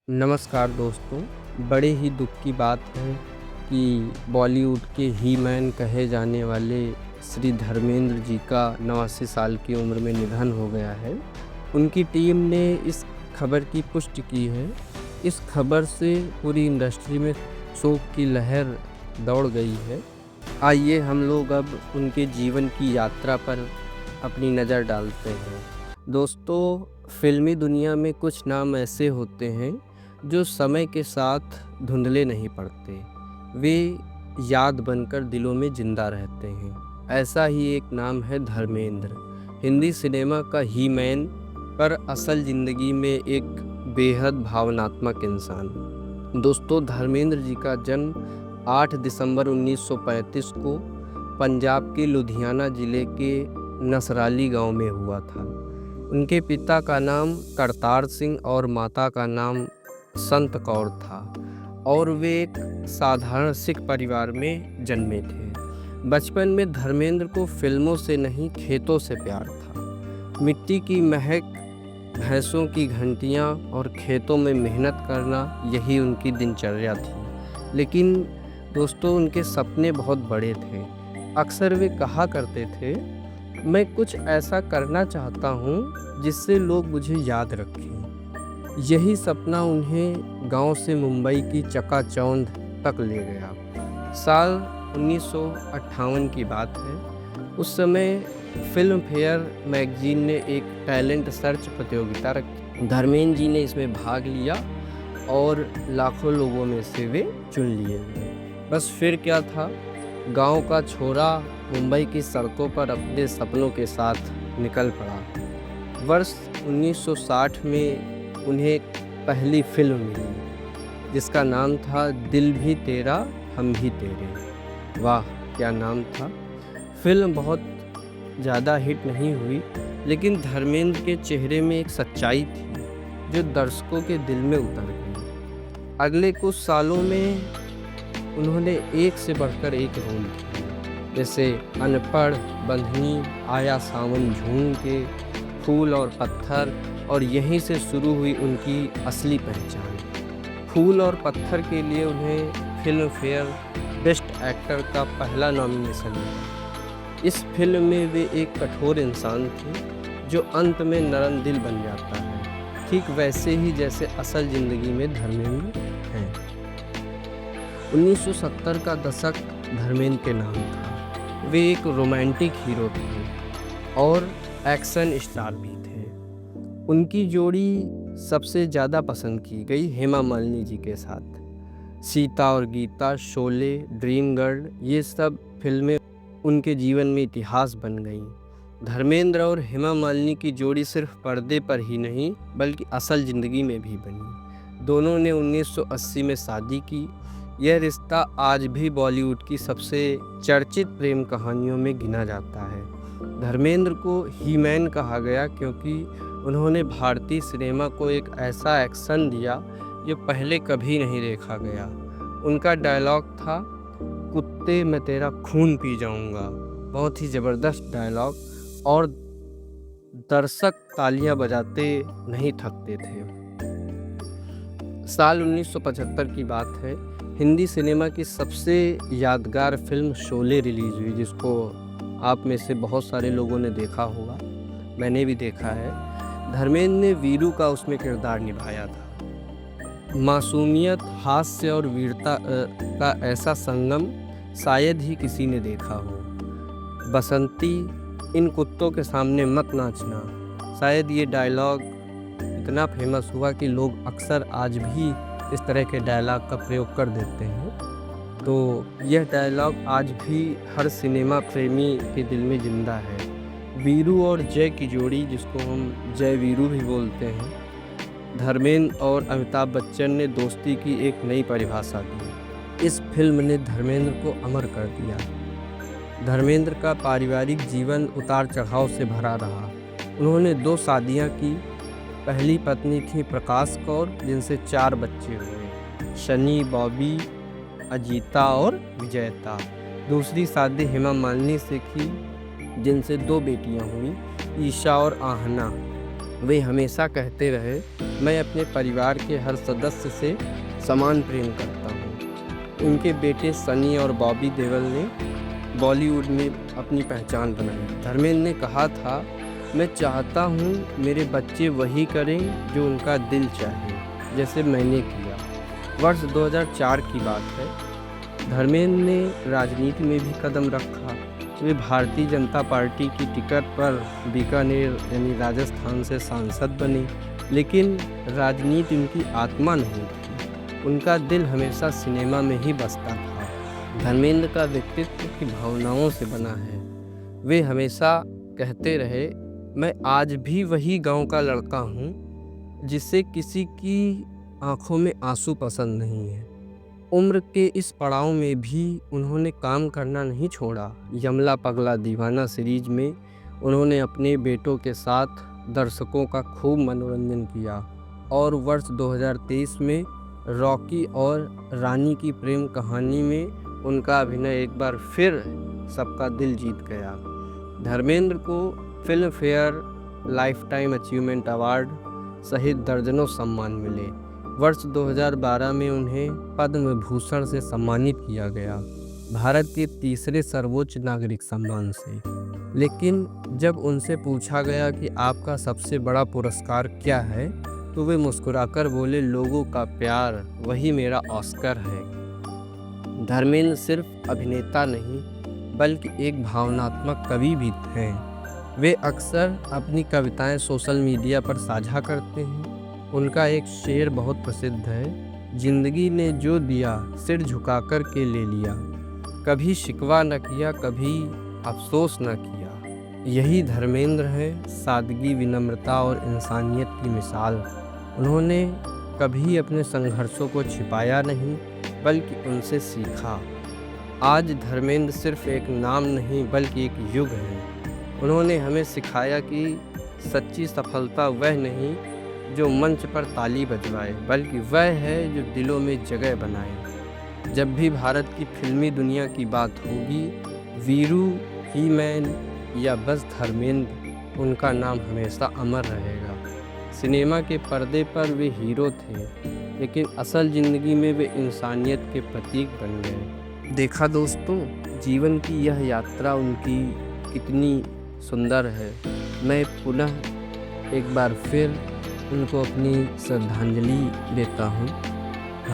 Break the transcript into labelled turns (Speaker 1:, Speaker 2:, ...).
Speaker 1: नमस्कार दोस्तों। बड़े ही दुख की बात है कि बॉलीवुड के ही मैन कहे जाने वाले श्री धर्मेंद्र जी का 89 साल की उम्र में निधन हो गया है। उनकी टीम ने इस खबर की पुष्टि की है। इस खबर से पूरी इंडस्ट्री में शोक की लहर दौड़ गई है। आइए हम लोग अब उनके जीवन की यात्रा पर अपनी नज़र डालते हैं। दोस्तों, फिल्मी दुनिया में कुछ नाम ऐसे होते हैं जो समय के साथ धुंधले नहीं पड़ते, वे याद बनकर दिलों में जिंदा रहते हैं। ऐसा ही एक नाम है धर्मेंद्र। हिंदी सिनेमा का ही मैन, पर असल ज़िंदगी में एक बेहद भावनात्मक इंसान। दोस्तों, धर्मेंद्र जी का जन्म 8 दिसंबर 1935 को पंजाब के लुधियाना ज़िले के नसराली गांव में हुआ था। उनके पिता का नाम करतार सिंह और माता का नाम संत कौर था और वे एक साधारण सिख परिवार में जन्मे थे। बचपन में धर्मेंद्र को फिल्मों से नहीं, खेतों से प्यार था। मिट्टी की महक, भैंसों की घंटियाँ और खेतों में मेहनत करना, यही उनकी दिनचर्या थी। लेकिन दोस्तों, उनके सपने बहुत बड़े थे। अक्सर वे कहा करते थे, मैं कुछ ऐसा करना चाहता हूँ जिससे लोग मुझे याद रखें। यही सपना उन्हें गांव से मुंबई की चकाचौंध तक ले गया। साल 1958 की बात है। उस समय फिल्म फेयर मैगजीन ने एक टैलेंट सर्च प्रतियोगिता रखी। धर्मेंद्र जी ने इसमें भाग लिया और लाखों लोगों में से वे चुन लिए गए। बस फिर क्या था, गांव का छोरा मुंबई की सड़कों पर अपने सपनों के साथ निकल पड़ा। वर्ष 1960 में उन्हें पहली फिल्म मिली जिसका नाम था दिल भी तेरा हम भी तेरे। वाह, क्या नाम था। फिल्म बहुत ज़्यादा हिट नहीं हुई, लेकिन धर्मेंद्र के चेहरे में एक सच्चाई थी जो दर्शकों के दिल में उतर गई। अगले कुछ सालों में उन्होंने एक से बढ़कर एक रोल किए, जैसे अनपढ़, बंधनी, आया सावन झूम के, फूल और पत्थर, और यहीं से शुरू हुई उनकी असली पहचान। फूल और पत्थर के लिए उन्हें फिल्म फेयर बेस्ट एक्टर का पहला नॉमिनेशन मिला। इस फिल्म में वे एक कठोर इंसान थे जो अंत में नरम दिल बन जाता है, ठीक वैसे ही जैसे असल ज़िंदगी में धर्मेंद्र हैं। 1970 का दशक धर्मेंद्र के नाम था। वे एक रोमांटिक हीरो थे और एक्शन स्टार भी थे। उनकी जोड़ी सबसे ज़्यादा पसंद की गई हेमा मालिनी जी के साथ। सीता और गीता, शोले, ड्रीम गर्ल, ये सब फिल्में उनके जीवन में इतिहास बन गईं। धर्मेंद्र और हेमा मालिनी की जोड़ी सिर्फ पर्दे पर ही नहीं बल्कि असल ज़िंदगी में भी बनी। दोनों ने 1980 में शादी की। यह रिश्ता आज भी बॉलीवुड की सबसे चर्चित प्रेम कहानियों में गिना जाता है। धर्मेंद्र को ही मैन कहा गया क्योंकि उन्होंने भारतीय सिनेमा को एक ऐसा एक्शन दिया जो पहले कभी नहीं देखा गया। उनका डायलॉग था, कुत्ते मैं तेरा खून पी जाऊंगा। बहुत ही ज़बरदस्त डायलॉग, और दर्शक तालियां बजाते नहीं थकते थे। साल 1975 की बात है। हिंदी सिनेमा की सबसे यादगार फिल्म शोले रिलीज़ हुई, जिसको आप में से बहुत सारे लोगों ने देखा होगा, मैंने भी देखा है। धर्मेंद्र ने वीरू का उसमें किरदार निभाया था। मासूमियत, हास्य और वीरता का ऐसा संगम शायद ही किसी ने देखा हो। बसंती, इन कुत्तों के सामने मत नाचना, शायद ये डायलॉग इतना फेमस हुआ कि लोग अक्सर आज भी इस तरह के डायलॉग का प्रयोग कर देते हैं। तो यह डायलॉग आज भी हर सिनेमा प्रेमी के दिल में जिंदा है। वीरू और जय की जोड़ी, जिसको हम जय वीरू भी बोलते हैं, धर्मेंद्र और अमिताभ बच्चन ने दोस्ती की एक नई परिभाषा दी। इस फिल्म ने धर्मेंद्र को अमर कर दिया। धर्मेंद्र का पारिवारिक जीवन उतार चढ़ाव से भरा रहा। उन्होंने 2 शादियां की। पहली पत्नी थी प्रकाश कौर, जिनसे 4 बच्चे हुए, शनि, बॉबी, अजीता और विजयता। दूसरी शादी हेमा मालिनी से की, जिनसे 2 बेटियां हुई, ईशा और आहना। वे हमेशा कहते रहे, मैं अपने परिवार के हर सदस्य से समान प्रेम करता हूँ। उनके बेटे सनी और बॉबी देओल ने बॉलीवुड में अपनी पहचान बनाई। धर्मेंद्र ने कहा था, मैं चाहता हूँ मेरे बच्चे वही करें जो उनका दिल चाहे, जैसे मैंने किया। वर्ष 2004 की बात है। धर्मेंद्र ने राजनीति में भी कदम रखा। वे भारतीय जनता पार्टी की टिकट पर बीकानेर यानी राजस्थान से सांसद बने, लेकिन राजनीति उनकी आत्मा नहीं थी। उनका दिल हमेशा सिनेमा में ही बसता था। धर्मेंद्र का व्यक्तित्व की भावनाओं से बना है। वे हमेशा कहते रहे, मैं आज भी वही गांव का लड़का हूं जिसे किसी की आंखों में आंसू पसंद नहीं है। उम्र के इस पड़ाव में भी उन्होंने काम करना नहीं छोड़ा। यमला पगला दीवाना सीरीज में उन्होंने अपने बेटों के साथ दर्शकों का खूब मनोरंजन किया और वर्ष 2023 में रॉकी और रानी की प्रेम कहानी में उनका अभिनय एक बार फिर सबका दिल जीत गया। धर्मेंद्र को film fair life time achievement award सहित दर्जनों सम्मान मिले। वर्ष 2012 में उन्हें पद्म भूषण से सम्मानित किया गया, भारत के तीसरे सर्वोच्च नागरिक सम्मान से। लेकिन जब उनसे पूछा गया कि आपका सबसे बड़ा पुरस्कार क्या है, तो वे मुस्कुराकर बोले, लोगों का प्यार, वही मेरा ऑस्कर है। धर्मेंद्र सिर्फ अभिनेता नहीं बल्कि एक भावनात्मक कवि भी थे। वे अक्सर अपनी कविताएं सोशल मीडिया पर साझा करते हैं। उनका एक शेर बहुत प्रसिद्ध है, जिंदगी ने जो दिया सिर झुकाकर के ले लिया, कभी शिकवा न किया, कभी अफसोस न किया। यही धर्मेंद्र है, सादगी, विनम्रता और इंसानियत की मिसाल। उन्होंने कभी अपने संघर्षों को छिपाया नहीं बल्कि उनसे सीखा। आज धर्मेंद्र सिर्फ एक नाम नहीं बल्कि एक युग है। उन्होंने हमें सिखाया कि सच्ची सफलता वह नहीं जो मंच पर ताली बजवाए, बल्कि वह है जो दिलों में जगह बनाए। जब भी भारत की फिल्मी दुनिया की बात होगी, वीरू, ही मैन या बस धर्मेंद्र, उनका नाम हमेशा अमर रहेगा। सिनेमा के पर्दे पर वे हीरो थे, लेकिन असल ज़िंदगी में वे इंसानियत के प्रतीक बन गए। देखा दोस्तों, जीवन की यह यात्रा उनकी कितनी सुंदर है। मैं पुनः एक बार फिर उनको अपनी श्रद्धांजलि देता हूँ।